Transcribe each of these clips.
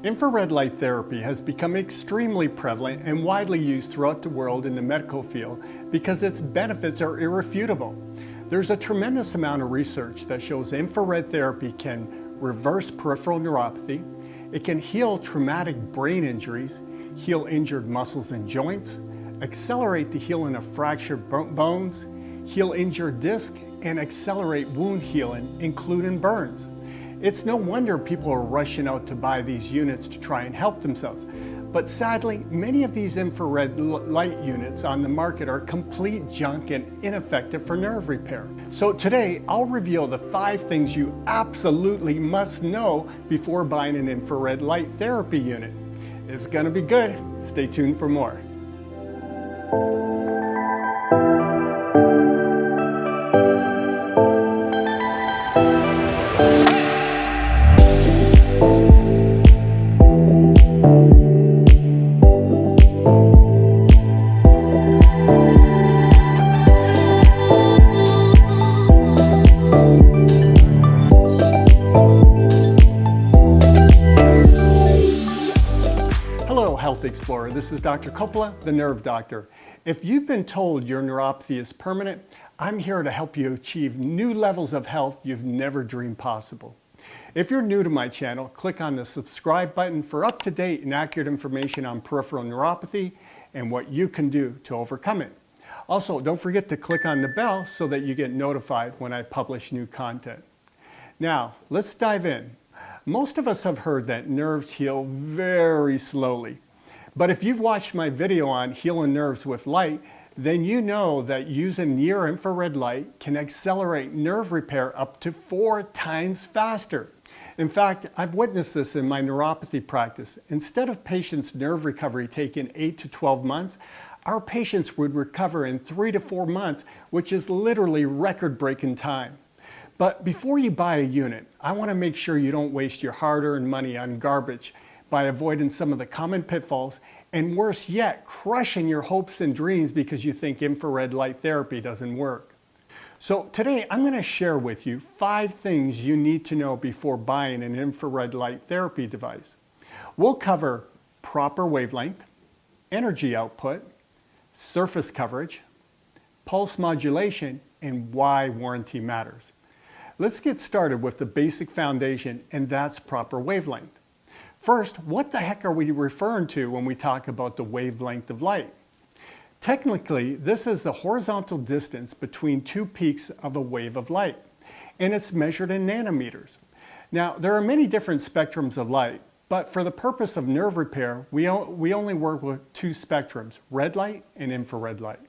Infrared light therapy has become extremely prevalent and widely used throughout the world in the medical field because its benefits are irrefutable. There's a tremendous amount of research that shows infrared therapy can reverse peripheral neuropathy, it can heal traumatic brain injuries, heal injured muscles and joints, accelerate the healing of fractured bones, heal injured disc, and accelerate wound healing, including burns. It's no wonder people are rushing out to buy these units to try and help themselves. But sadly, many of these infrared light units on the market are complete junk and ineffective for nerve repair. So today, I'll reveal the 5 things you absolutely must know before buying an infrared light therapy unit. It's gonna be good. Stay tuned for more. Hello, Health Explorer. This is Dr. Coppola, the Nerve Doctor. If you've been told your neuropathy is permanent, I'm here to help you achieve new levels of health you've never dreamed possible. If you're new to my channel, click on the subscribe button for up-to-date and accurate information on peripheral neuropathy and what you can do to overcome it. Also, don't forget to click on the bell so that you get notified when I publish new content. Now, let's dive in. Most of us have heard that nerves heal very slowly. But if you've watched my video on healing nerves with light, then you know that using near-infrared light can accelerate nerve repair up to 4 times faster. In fact, I've witnessed this in my neuropathy practice. Instead of patients' nerve recovery taking 8 to 12 months, our patients would recover in 3 to 4 months, which is literally record-breaking time. But before you buy a unit, I want to make sure you don't waste your hard-earned money on garbage by avoiding some of the common pitfalls, and worse yet, crushing your hopes and dreams because you think infrared light therapy doesn't work. So today I'm going to share with you 5 things you need to know before buying an infrared light therapy device. We'll cover proper wavelength, energy output, surface coverage, pulse modulation, and why warranty matters. Let's get started with the basic foundation, and that's proper wavelength. First, what the heck are we referring to when we talk about the wavelength of light? Technically, this is the horizontal distance between 2 peaks of a wave of light, and it's measured in nanometers. Now, there are many different spectrums of light, but for the purpose of nerve repair, we only work with 2 spectrums, red light and infrared light.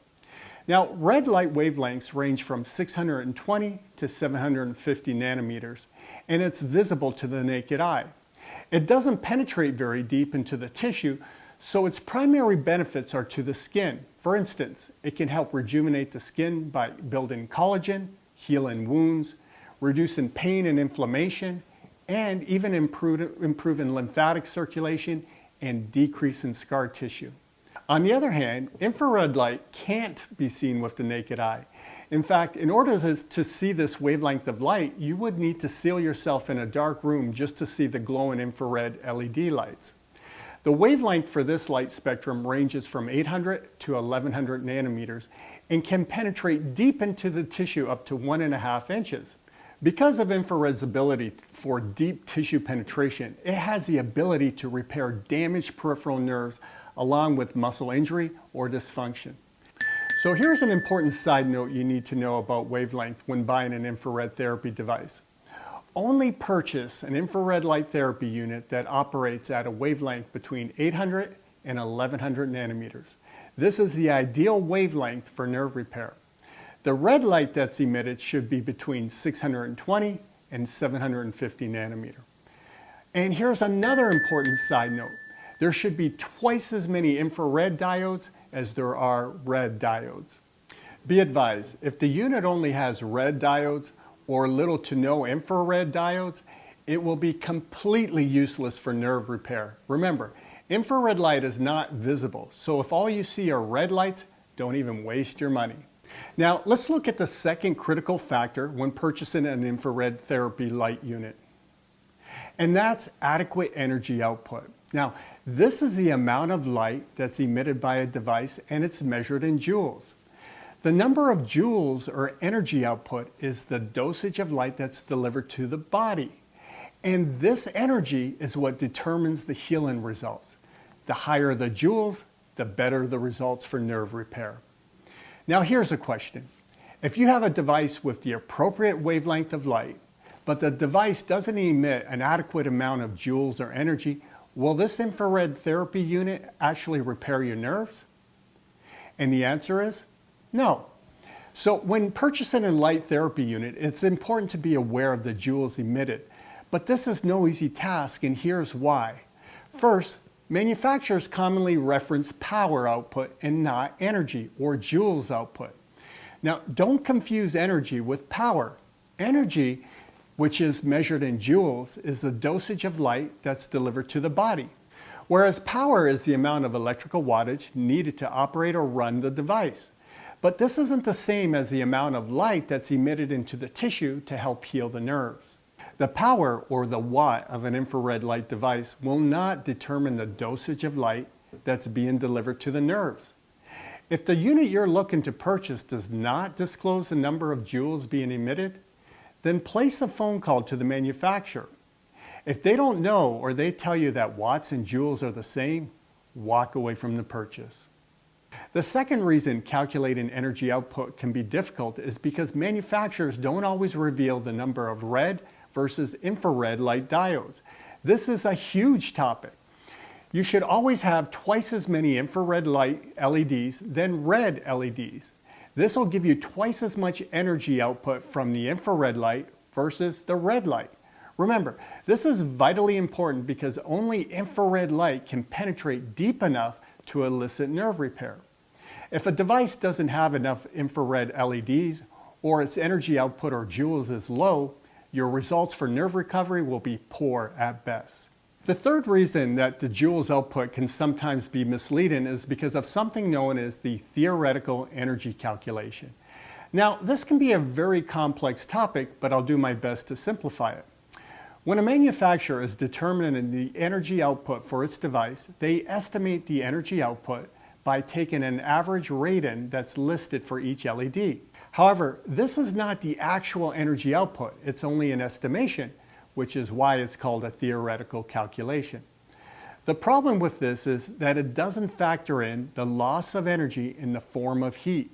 Now, red light wavelengths range from 620 to 750 nanometers, and it's visible to the naked eye. It doesn't penetrate very deep into the tissue, so its primary benefits are to the skin. For instance, it can help rejuvenate the skin by building collagen, healing wounds, reducing pain and inflammation, and even improving lymphatic circulation and decreasing scar tissue. On the other hand, infrared light can't be seen with the naked eye. In fact, in order to see this wavelength of light, you would need to seal yourself in a dark room just to see the glowing infrared LED lights. The wavelength for this light spectrum ranges from 800 to 1100 nanometers and can penetrate deep into the tissue up to 1.5 inches. Because of infrared's ability for deep tissue penetration, it has the ability to repair damaged peripheral nerves along with muscle injury or dysfunction. So here's an important side note you need to know about wavelength when buying an infrared therapy device. Only purchase an infrared light therapy unit that operates at a wavelength between 800 and 1100 nanometers. This is the ideal wavelength for nerve repair. The red light that's emitted should be between 620 and 750 nanometer. And here's another important side note. There should be twice as many infrared diodes as there are red diodes. Be advised, if the unit only has red diodes or little to no infrared diodes, it will be completely useless for nerve repair. Remember, infrared light is not visible, so if all you see are red lights, don't even waste your money. Now, let's look at the second critical factor when purchasing an infrared therapy light unit. and that's adequate energy output. Now, this is the amount of light that's emitted by a device, and it's measured in joules. The number of joules, or energy output, is the dosage of light that's delivered to the body. And this energy is what determines the healing results. The higher the joules, the better the results for nerve repair. Now here's a question. If you have a device with the appropriate wavelength of light, but the device doesn't emit an adequate amount of joules or energy, will this infrared therapy unit actually repair your nerves? And the answer is no. So when purchasing a light therapy unit, it's important to be aware of the joules emitted. But this is no easy task, and here's why. First, manufacturers commonly reference power output and not energy or joules output. Now, don't confuse energy with power. Energy, which is measured in joules, is the dosage of light that's delivered to the body, whereas power is the amount of electrical wattage needed to operate or run the device. But this isn't the same as the amount of light that's emitted into the tissue to help heal the nerves. The power, or the watt, of an infrared light device will not determine the dosage of light that's being delivered to the nerves. If the unit you're looking to purchase does not disclose the number of joules being emitted, then place a phone call to the manufacturer. If they don't know, or they tell you that watts and joules are the same, walk away from the purchase. The second reason calculating energy output can be difficult is because manufacturers don't always reveal the number of red versus infrared light diodes. This is a huge topic. You should always have twice as many infrared light LEDs than red LEDs. This will give you twice as much energy output from the infrared light versus the red light. Remember, this is vitally important because only infrared light can penetrate deep enough to elicit nerve repair. If a device doesn't have enough infrared LEDs, or its energy output or joules is low, your results for nerve recovery will be poor at best. The third reason that the joules output can sometimes be misleading is because of something known as the theoretical energy calculation. Now, this can be a very complex topic, but I'll do my best to simplify it. When a manufacturer is determining the energy output for its device, they estimate the energy output by taking an average rating that's listed for each LED. However, this is not the actual energy output. It's only an estimation, which is why it's called a theoretical calculation. The problem with this is that it doesn't factor in the loss of energy in the form of heat.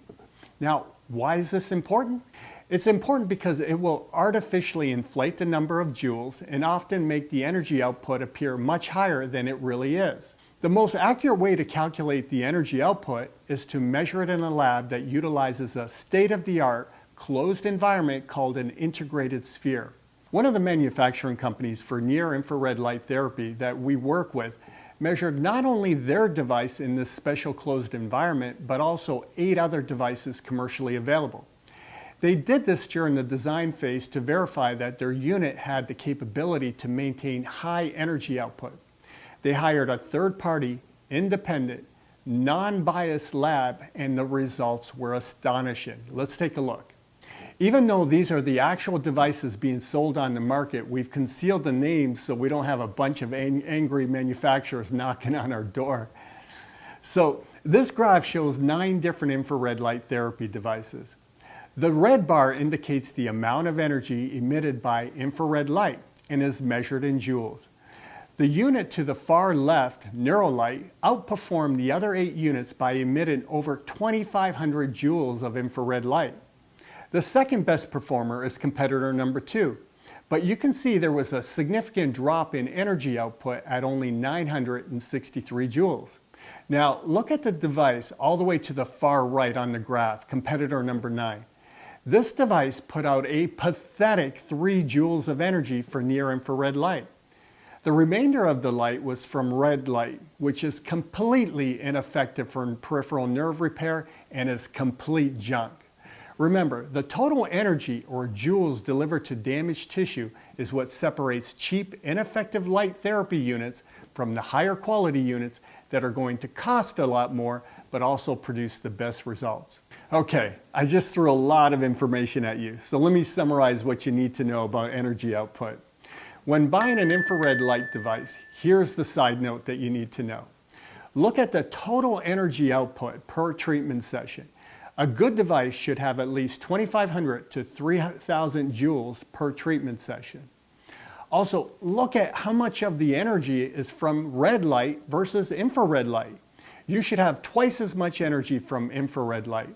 Now, why is this important? It's important because it will artificially inflate the number of joules and often make the energy output appear much higher than it really is. The most accurate way to calculate the energy output is to measure it in a lab that utilizes a state-of-the-art closed environment called an integrated sphere. One of the manufacturing companies for near-infrared light therapy that we work with measured not only their device in this special closed environment, but also 8 other devices commercially available. They did this during the design phase to verify that their unit had the capability to maintain high energy output. They hired a third-party, independent, non-biased lab, and the results were astonishing. Let's take a look. Even though these are the actual devices being sold on the market, we've concealed the names so we don't have a bunch of angry manufacturers knocking on our door. So this graph shows 9 different infrared light therapy devices. The red bar indicates the amount of energy emitted by infrared light and is measured in joules. The unit to the far left, Neurolight, outperformed the other 8 units by emitting over 2,500 joules of infrared light. The second best performer is competitor number 2, but you can see there was a significant drop in energy output at only 963 joules. Now look at the device all the way to the far right on the graph, competitor number 9. This device put out a pathetic 3 joules of energy for near-infrared light. The remainder of the light was from red light, which is completely ineffective for peripheral nerve repair and is complete junk. Remember, the total energy or joules delivered to damaged tissue is what separates cheap, ineffective light therapy units from the higher quality units that are going to cost a lot more but also produce the best results. Okay, I just threw a lot of information at you, so let me summarize what you need to know about energy output. When buying an infrared light device, here's the side note that you need to know. Look at the total energy output per treatment session. A good device should have at least 2,500 to 3,000 joules per treatment session. Also, look at how much of the energy is from red light versus infrared light. You should have twice as much energy from infrared light.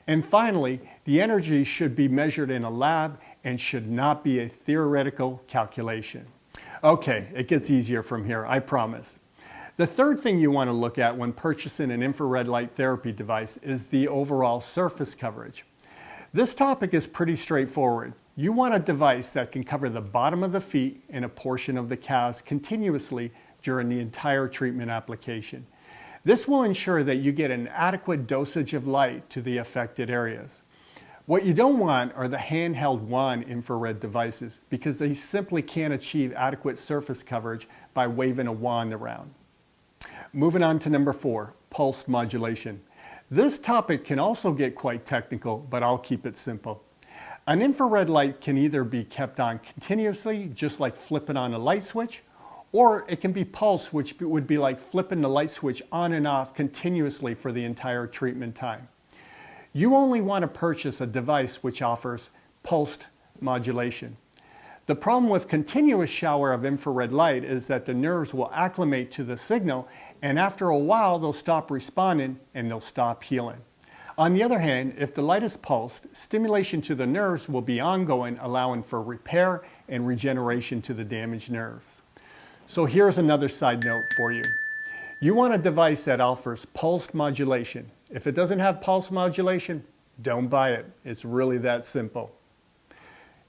And finally, the energy should be measured in a lab and should not be a theoretical calculation. Okay, it gets easier from here, I promise. The third thing you want to look at when purchasing an infrared light therapy device is the overall surface coverage. This topic is pretty straightforward. You want a device that can cover the bottom of the feet and a portion of the calves continuously during the entire treatment application. This will ensure that you get an adequate dosage of light to the affected areas. What you don't want are the handheld wand infrared devices because they simply can't achieve adequate surface coverage by waving a wand around. Moving on to number 4, pulse modulation. This topic can also get quite technical, but I'll keep it simple. An infrared light can either be kept on continuously, just like flipping on a light switch, or it can be pulsed, which would be like flipping the light switch on and off continuously for the entire treatment time. You only want to purchase a device which offers pulsed modulation. The problem with continuous shower of infrared light is that the nerves will acclimate to the signal, and after a while they'll stop responding and they'll stop healing. On the other hand, if the light is pulsed, stimulation to the nerves will be ongoing, allowing for repair and regeneration to the damaged nerves. So here's another side note for you. You want a device that offers pulsed modulation. If it doesn't have pulse modulation, don't buy it. It's really that simple.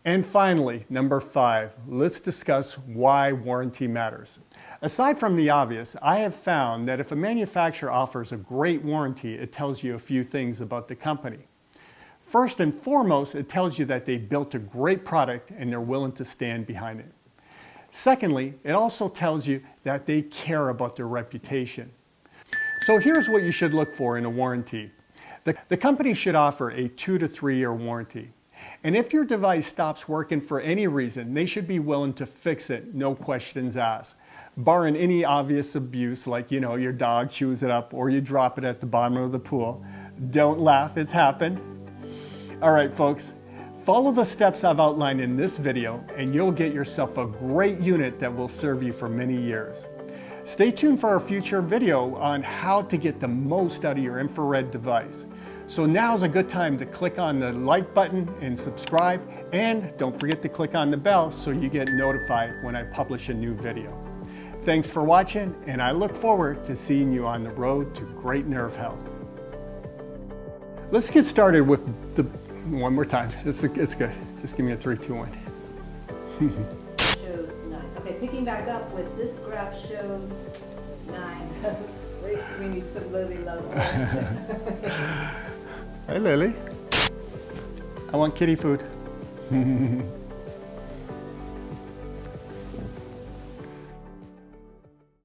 And finally, number 5, let's discuss why warranty matters. Aside from the obvious, I have found that if a manufacturer offers a great warranty, it tells you a few things about the company. First and foremost, it tells you that they built a great product and they're willing to stand behind it. Secondly, it also tells you that they care about their reputation. So here's what you should look for in a warranty. The company should offer a 2 to 3 year warranty. And if your device stops working for any reason, they should be willing to fix it, no questions asked. Barring any obvious abuse, like your dog chews it up or you drop it at the bottom of the pool. Don't laugh, it's happened. All right, folks, follow the steps I've outlined in this video and you'll get yourself a great unit that will serve you for many years. Stay tuned for our future video on how to get the most out of your infrared device. So now's a good time to click on the like button and subscribe, and don't forget to click on the bell so you get notified when I publish a new video. Thanks for watching, and I look forward to seeing you on the road to great nerve health. Let's get started with one more time. It's good. Just give me a 3, 2, 1. Shows 9. Okay, picking back up with this graph shows 9. we need some Lily love first. Hi, Lily. I want kitty food.